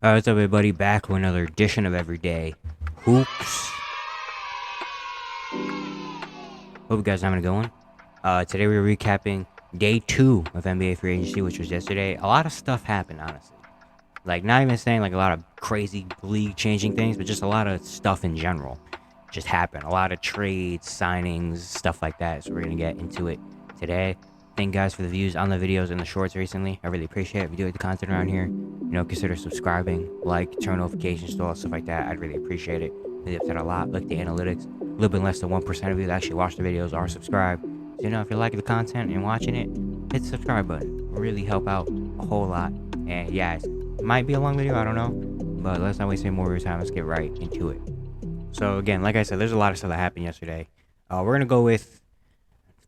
What's up, everybody? Back with another edition of Everyday Hoops. Hope you guys are having a good one. Today we're recapping day 2 of NBA free agency, which was yesterday. A lot of stuff happened, honestly. Like, not even saying like a lot of crazy league-changing things, but just a lot of stuff in general just happened. A lot of trades, signings, stuff like that. So we're gonna get into it today. Thank you guys for the views on the videos and the shorts recently. I really appreciate it. If you do like the content around here, consider subscribing, like, turn notifications to all stuff like that. I'd really appreciate it. Really upset a lot. Look at the analytics. A little bit less than 1% of you that actually watch the videos are subscribed. So, if you like the content and watching it, hit the subscribe button. Really help out a whole lot. And yeah, it might be a long video, I don't know. But let's not waste any more of your time. Let's get right into it. So again, like I said, there's a lot of stuff that happened yesterday. We're gonna go with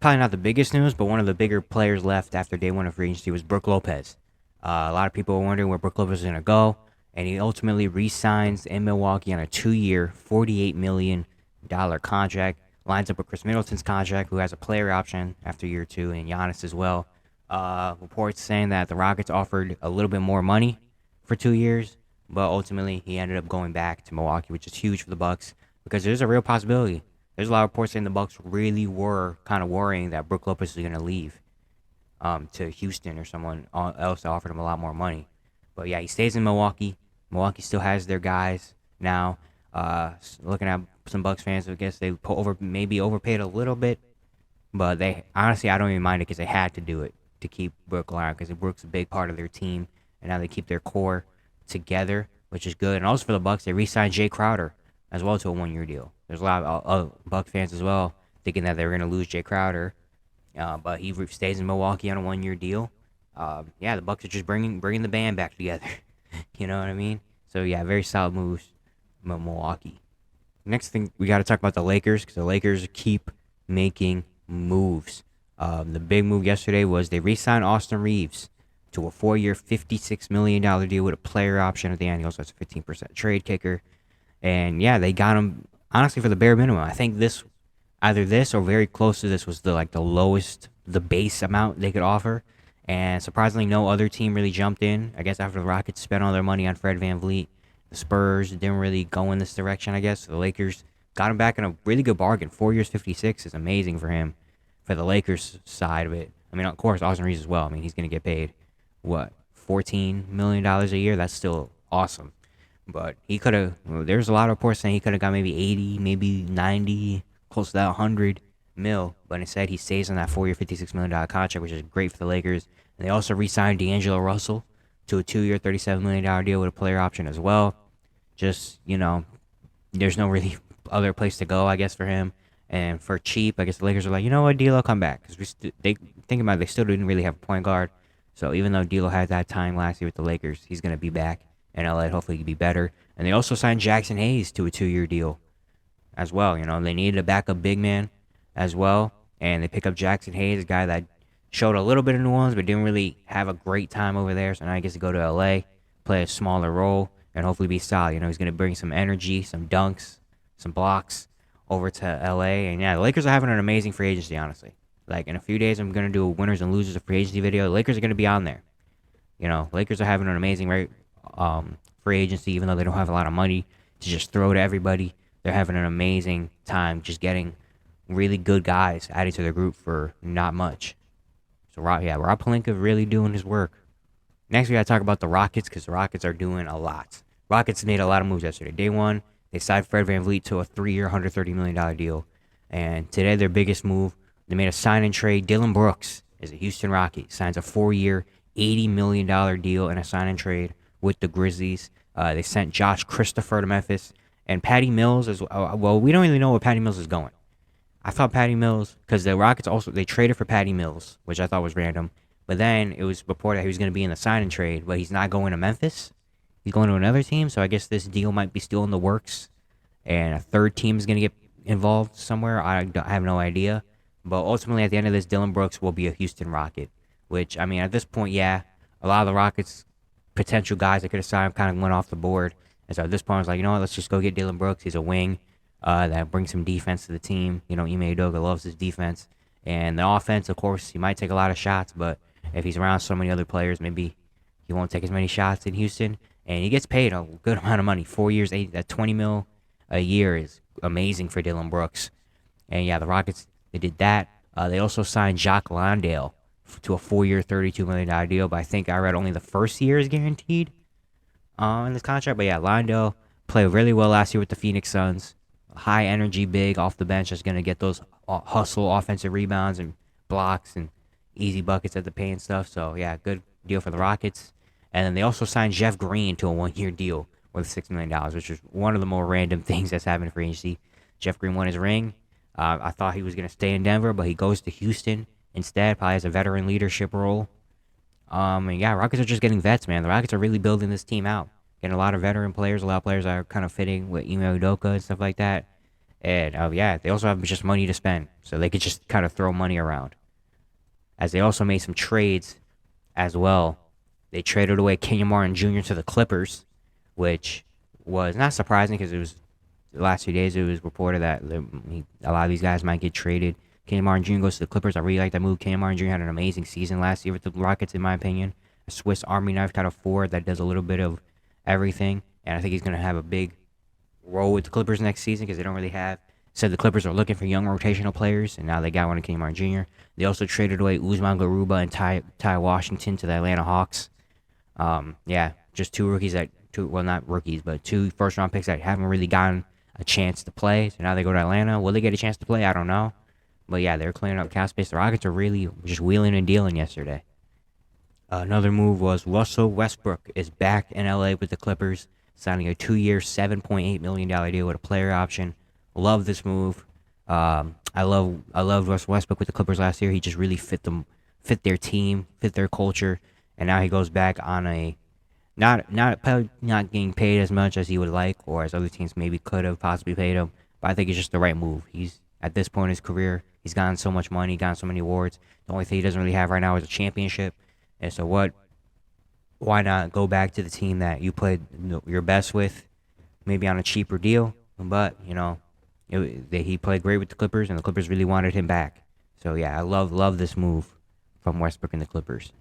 probably not the biggest news, but one of the bigger players left after day 1 of free agency was Brook Lopez. A lot of people were wondering where Brook Lopez is gonna go, and he ultimately re-signs in Milwaukee on a 2-year, $48 million contract. Lines up with Chris Middleton's contract, who has a player option after year 2, and Giannis as well. Reports saying that the Rockets offered a little bit more money for 2 years, but ultimately he ended up going back to Milwaukee, which is huge for the Bucks because there's a real possibility. There's a lot of reports saying the Bucks really were kind of worrying that Brook Lopez is going to leave to Houston or someone else that offered him a lot more money. But yeah, he stays in Milwaukee. Milwaukee still has their guys now. Looking at some Bucks fans, I guess they maybe overpaid a little bit, but they honestly I don't even mind it because they had to do it to keep Brook around because Brook's a big part of their team, and now they keep their core together, which is good. And also for the Bucks, they re-signed Jay Crowder as well to a 1-year deal. There's a lot of Buck fans as well thinking that they were going to lose Jay Crowder, but he stays in Milwaukee on a 1-year deal. Yeah, the Bucks are just bringing the band back together. You know what I mean? So yeah, very solid moves, Milwaukee. Next thing we got to talk about the Lakers because the Lakers keep making moves. The big move yesterday was they re-signed Austin Reeves to a 4-year, $56 million deal with a player option at the end. He also has a 15% trade kicker. And yeah, they got him honestly for the bare minimum. I think either this or very close to this was the lowest, the base amount they could offer. And surprisingly, no other team really jumped in. I guess after the Rockets spent all their money on Fred VanVleet, the Spurs didn't really go in this direction, I guess. So the Lakers got him back in a really good bargain. 4 years, 56 is amazing for him, for the Lakers side of it. I mean, of course, Austin Reeves as well. I mean, he's going to get paid, what, $14 million a year? That's still awesome. But he could have, there's a lot of reports saying he could have got maybe 80, maybe 90, close to that 100 mil. But instead, he stays on that 4-year, $56 million contract, which is great for the Lakers. And they also re signed D'Angelo Russell to a 2-year, $37 million deal with a player option as well. Just, there's no really other place to go, I guess, for him. And for cheap, I guess the Lakers are like, you know what, D'Lo, come back. Because they think about it, they still didn't really have a point guard. So even though D'Lo had that time last year with the Lakers, he's going to be back in LA. Hopefully he can be better. And they also signed Jackson Hayes to a 2-year deal as well. They needed a backup big man as well. And they pick up Jackson Hayes, a guy that showed a little bit in New Orleans, but didn't really have a great time over there. So now he gets to go to LA, play a smaller role, and hopefully be solid. He's going to bring some energy, some dunks, some blocks over to LA. And yeah, the Lakers are having an amazing free agency, honestly. Like in a few days, I'm going to do a winners and losers of free agency video. The Lakers are going to be on there. Lakers are having an amazing free agency, even though they don't have a lot of money to just throw to everybody. They're having an amazing time just getting really good guys added to their group for not much. So, Rob Pelinka really doing his work. Next, we got to talk about the Rockets because the Rockets are doing a lot. Rockets made a lot of moves yesterday. Day 1, they signed Fred VanVleet to a 3-year, $130 million deal. And today, their biggest move, they made a sign and trade. Dylan Brooks is a Houston Rocket. Signs a 4-year, $80 million deal in a sign and trade with the Grizzlies. They sent Josh Christopher to Memphis. And Patty Mills is, well, we don't really know where Patty Mills is going. I thought Patty Mills, because the Rockets also, they traded for Patty Mills, which I thought was random. But then it was reported that he was going to be in the sign and trade, but he's not going to Memphis. He's going to another team, so I guess this deal might be still in the works. And a third team is going to get involved somewhere. I have no idea. But ultimately, at the end of this, Dylan Brooks will be a Houston Rocket. Which, I mean, at this point, yeah, a lot of the Rockets' potential guys that could have signed kind of went off the board. And so at this point, I was like, you know what, let's just go get Dylan Brooks. He's a wing that brings some defense to the team. Ime Udoka loves his defense. And the offense, of course, he might take a lot of shots, but if he's around so many other players, maybe he won't take as many shots in Houston. and he gets paid a good amount of money. 4 years, that 20 mil a year is amazing for Dylan Brooks. And yeah, the Rockets, they did that. They also signed Jacques Landale to a 4 year, $32 million deal. But I think I read only the first year is guaranteed in this contract. But yeah, Landale played really well last year with the Phoenix Suns. High energy, big off the bench is going to get those hustle offensive rebounds and blocks and easy buckets at the paint and stuff. So yeah, good deal for the Rockets. And then they also signed Jeff Green to a 1 year deal worth $6 million, which is one of the more random things that's happened for agency. Jeff Green won his ring. I thought he was going to stay in Denver, but he goes to Houston instead, probably has a veteran leadership role. And yeah, Rockets are just getting vets, man. The Rockets are really building this team out. Getting a lot of veteran players, a lot of players that are kind of fitting with Ime Udoka and stuff like that. And yeah, they also have just money to spend, so they could just kind of throw money around. As they also made some trades as well. They traded away Kenyon Martin Jr. to the Clippers, which was not surprising because it was the last few days it was reported that a lot of these guys might get traded. Kenyon Martin Jr. goes to the Clippers. I really like that move. Kenyon Martin Jr. had an amazing season last year with the Rockets, in my opinion. A Swiss Army knife kind of forward that does a little bit of everything, and I think he's going to have a big role with the Clippers next season because they don't really have. Said the Clippers are looking for young rotational players, and now they got one in Kenyon Martin Jr. They also traded away Usman Garuba and Ty Washington to the Atlanta Hawks. Yeah, just two rookies well, not rookies, but two first round picks that haven't really gotten a chance to play. So now they go to Atlanta. Will they get a chance to play? I don't know. But yeah, they're clearing up cap space. The Rockets are really just wheeling and dealing yesterday. Another move was Russell Westbrook is back in LA with the Clippers, signing a 2 year, $7.8 million deal with a player option. Love this move. I loved Russell Westbrook with the Clippers last year. He just really fit their team, fit their culture, and now he goes back on a probably not getting paid as much as he would like, or as other teams maybe could have possibly paid him. But I think it's just the right move. He's at this point in his career, he's gotten so much money, gotten so many awards. The only thing he doesn't really have right now is a championship. And so why not go back to the team that you played your best with, maybe on a cheaper deal? But he played great with the Clippers, and the Clippers really wanted him back. So yeah, I love this move from Westbrook and the Clippers.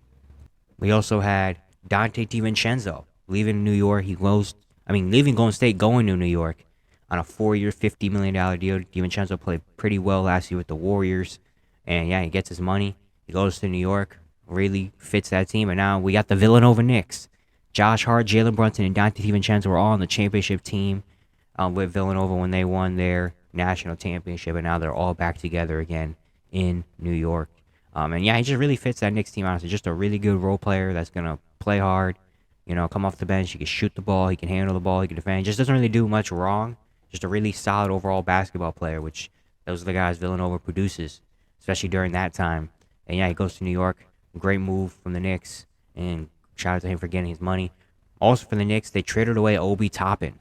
We also had Dante DiVincenzo leaving New York. Leaving Golden State, going to New York on a 4 year, $50 million deal. DiVincenzo played pretty well last year with the Warriors, and yeah, he gets his money. He goes to New York, really fits that team, and now we got the Villanova Knicks. Josh Hart, Jalen Brunson, and Dante DiVincenzo were all on the championship team with Villanova when they won their national championship, and now they're all back together again in New York. And yeah, he just really fits that Knicks team, honestly. Just a really good role player that's going to play hard, come off the bench. He can shoot the ball. He can handle the ball. He can defend. Just doesn't really do much wrong. Just a really solid overall basketball player, which those are the guys Villanova produces, especially during that time. And yeah, he goes to New York. Great move from the Knicks, and shout out to him for getting his money. Also for the Knicks, they traded away Obi Toppin.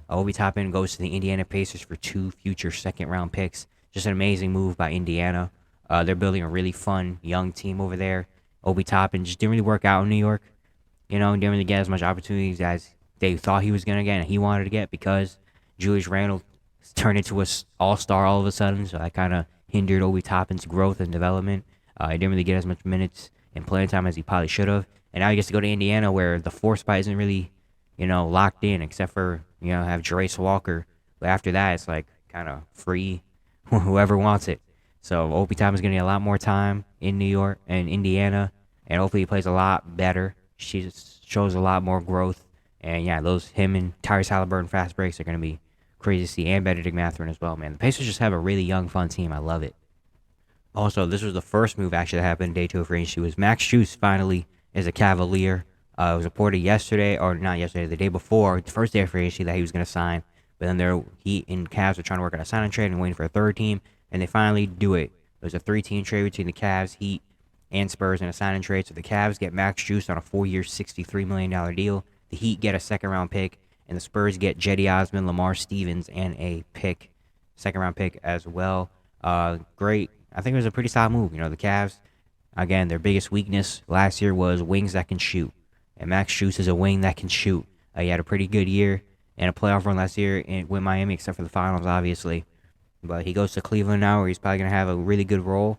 Obi Toppin goes to the Indiana Pacers for 2 future second-round picks. Just an amazing move by Indiana. They're building a really fun, young team over there. Obi Toppin just didn't really work out in New York. Didn't really get as much opportunities as they thought he was going to get and he wanted to get because Julius Randle turned into an all-star all of a sudden. So that kind of hindered Obi Toppin's growth and development. He didn't really get as much minutes and playing time as he probably should have. And now he gets to go to Indiana where the 4 spot isn't really, locked in except for, have Jarace Walker. But after that, it's like kind of free, whoever wants it. So Obi Toppin's going to get a lot more time in New York and Indiana, and hopefully he plays a lot better. She shows a lot more growth. And yeah, him and Tyrese Halliburton fast breaks are going to be crazy to see, and Benedict Mathurin as well, man. The Pacers just have a really young, fun team. I love it. Also, this was the first move actually that happened day 2 of free agency. Was Max Strus finally is a Cavalier. It was reported the day before, the first day of free agency, that he was going to sign. But then Heat and Cavs are trying to work on a signing trade and waiting for a third team, and they finally do it. There's a 3-team trade between the Cavs, Heat, and Spurs in a signing trade. So the Cavs get Max Strus on a 4 year, $63 million deal. The Heat get a second-round pick, and the Spurs get Cedi Osman, Lamar Stevens, and a second-round pick as well. Great. I think it was a pretty solid move. The Cavs, again, their biggest weakness last year was wings that can shoot. And Max Strus is a wing that can shoot. He had a pretty good year and a playoff run last year with Miami, except for the finals, obviously. But he goes to Cleveland now, where he's probably going to have a really good role.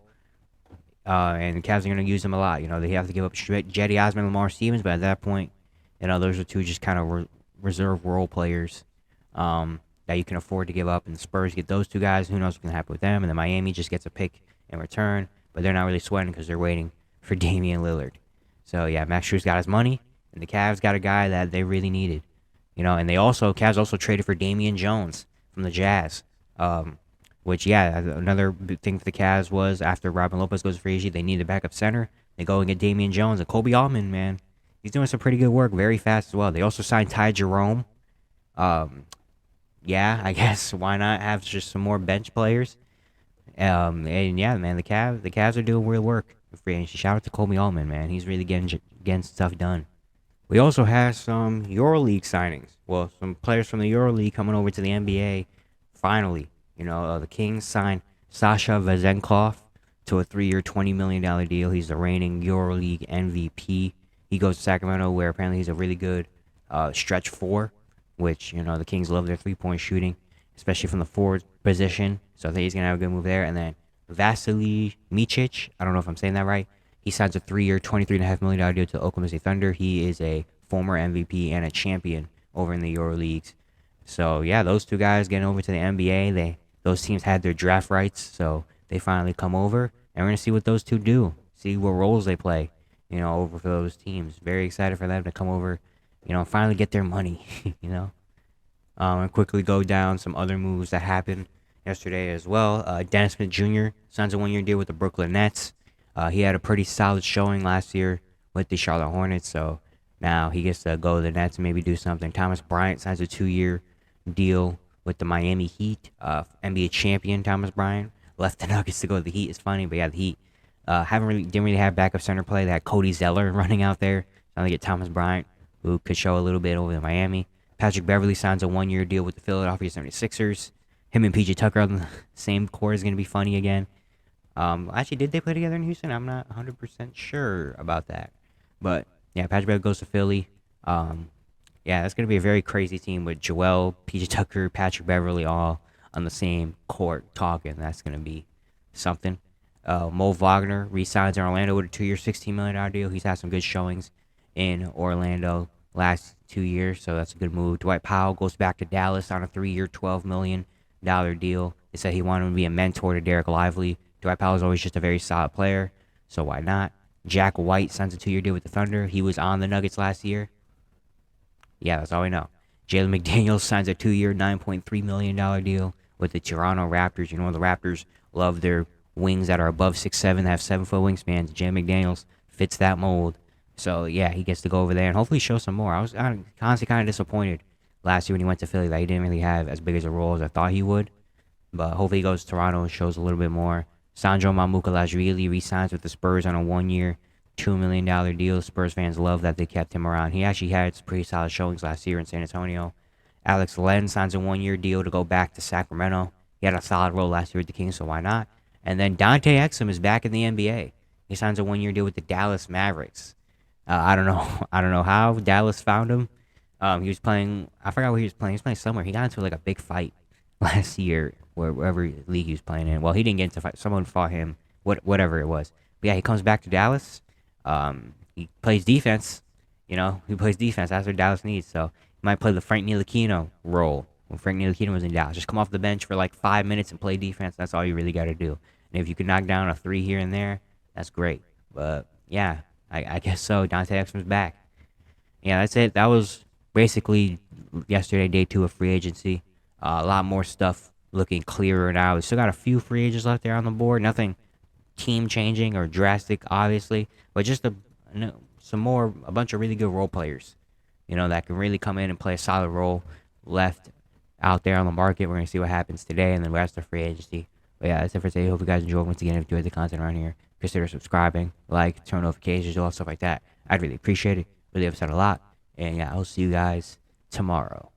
And the Cavs are going to use him a lot. They have to give up Cedi Osman and Lamar Stevens, but at that point, Those are two just kind of reserve role players that you can afford to give up. And the Spurs get those two guys. Who knows what's going to happen with them? And then Miami just gets a pick in return, but they're not really sweating because they're waiting for Damian Lillard. So yeah, Max Strus got his money, and the Cavs got a guy that they really needed. And Cavs also traded for Damian Jones from the Jazz. Which, yeah, another big thing for the Cavs was after Robin Lopez goes to free agency, they need a backup center. They go and get Damian Jones. And Kobe Altman, man, he's doing some pretty good work, very fast as well. They also signed Ty Jerome. Yeah, I guess why not have just some more bench players? And yeah, man, the Cavs are doing real work for free agency. Shout out to Kobe Altman, man. He's really getting stuff done. We also have some EuroLeague signings. Well, some players from the EuroLeague coming over to the NBA. Finally, the Kings signed Sasha Vezenkov to a 3-year, $20 million deal. He's the reigning EuroLeague MVP. He goes to Sacramento, where apparently he's a really good stretch four, which, the Kings love their three-point shooting, especially from the forward position. So I think he's going to have a good move there. And then Vasily Micic, I don't know if I'm saying that right. He signs a 3-year, $23.5 million deal to Oklahoma City Thunder. He is a former MVP and a champion over in the EuroLeagues. So, yeah, those two guys getting over to the NBA, those teams had their draft rights, so they finally come over. And we're going to see what those two do, see what roles they play, over for those teams. Very excited for them to come over, finally get their money, And quickly go down some other moves that happened yesterday as well. Dennis Smith Jr. signs a 1-year deal with the Brooklyn Nets. He had a pretty solid showing last year with the Charlotte Hornets, so now he gets to go to the Nets and maybe do something. Thomas Bryant signs a 2-year deal with the Miami Heat. NBA champion Thomas Bryant left the Nuggets to go to the Heat. It's funny, but yeah, the Heat didn't really have backup center play. They had Cody Zeller running out there. Now they get Thomas Bryant, who could show a little bit over in Miami. Patrick Beverley signs a 1-year deal with the Philadelphia 76ers. Him and PJ Tucker on the same court is going to be funny again. Actually, did they play together in Houston? I'm not 100% sure about that. But, yeah, Patrick Beverley goes to Philly. Yeah, that's going to be a very crazy team with Joel, PJ Tucker, Patrick Beverley all on the same court talking. That's going to be something. Mo Wagner re-signs in Orlando with a 2-year, $16 million deal. He's had some good showings in Orlando last 2 years, so that's a good move. Dwight Powell goes back to Dallas on a 3-year, $12 million deal. They said he wanted to be a mentor to Derek Lively. Dwight Powell is always just a very solid player, so why not? Jack White signs a 2-year deal with the Thunder. He was on the Nuggets last year. Yeah, that's all we know. Jalen McDaniels signs a 2-year, $9.3 million deal with the Toronto Raptors. The Raptors love their wings that are above 6'7", have 7-foot wingspans. Jalen McDaniels fits that mold. So, yeah, he gets to go over there and hopefully show some more. I was honestly kind of disappointed last year when he went to Philly that he didn't really have as big as a role as I thought he would. But hopefully he goes to Toronto and shows a little bit more. Sandro Mamukelashvili re-signs with the Spurs on a 1-year, $2 million deal. Spurs fans love that they kept him around. He actually had some pretty solid showings last year in San Antonio. Alex Len signs a 1-year deal to go back to Sacramento. He had a solid role last year with the Kings, so why not? And then Dante Exum is back in the NBA. He signs a 1-year deal with the Dallas Mavericks. I don't know how Dallas found him. He was playing. I forgot where he was playing. He was playing somewhere. He got into like a big fight last year, wherever league he was playing in. Well, he didn't get into a fight. Someone fought him. Whatever it was. But yeah, he comes back to Dallas. He plays defense. He plays defense. That's what Dallas needs. So he might play the Frank Ntilikina role when Frank Ntilikina was in Dallas. Just come off the bench for like 5 minutes and play defense. That's all you really got to do. And if you can knock down a 3 here and there, that's great. But yeah, I guess so. Dante Exum's back. Yeah, that's it. That was basically yesterday, day 2 of free agency. A lot more stuff looking clearer now. We still got a few free agents left there on the board. Nothing team changing or drastic, obviously, but just a bunch of really good role players, that can really come in and play a solid role left out there on the market. We're gonna see what happens today and then the rest of free agency. But yeah, that's it for today. Hope you guys enjoyed. Once again, if you enjoyed the content around here, consider subscribing, turn notifications, all stuff like that. I'd really appreciate it. Really upset a lot. And yeah, I'll see you guys tomorrow.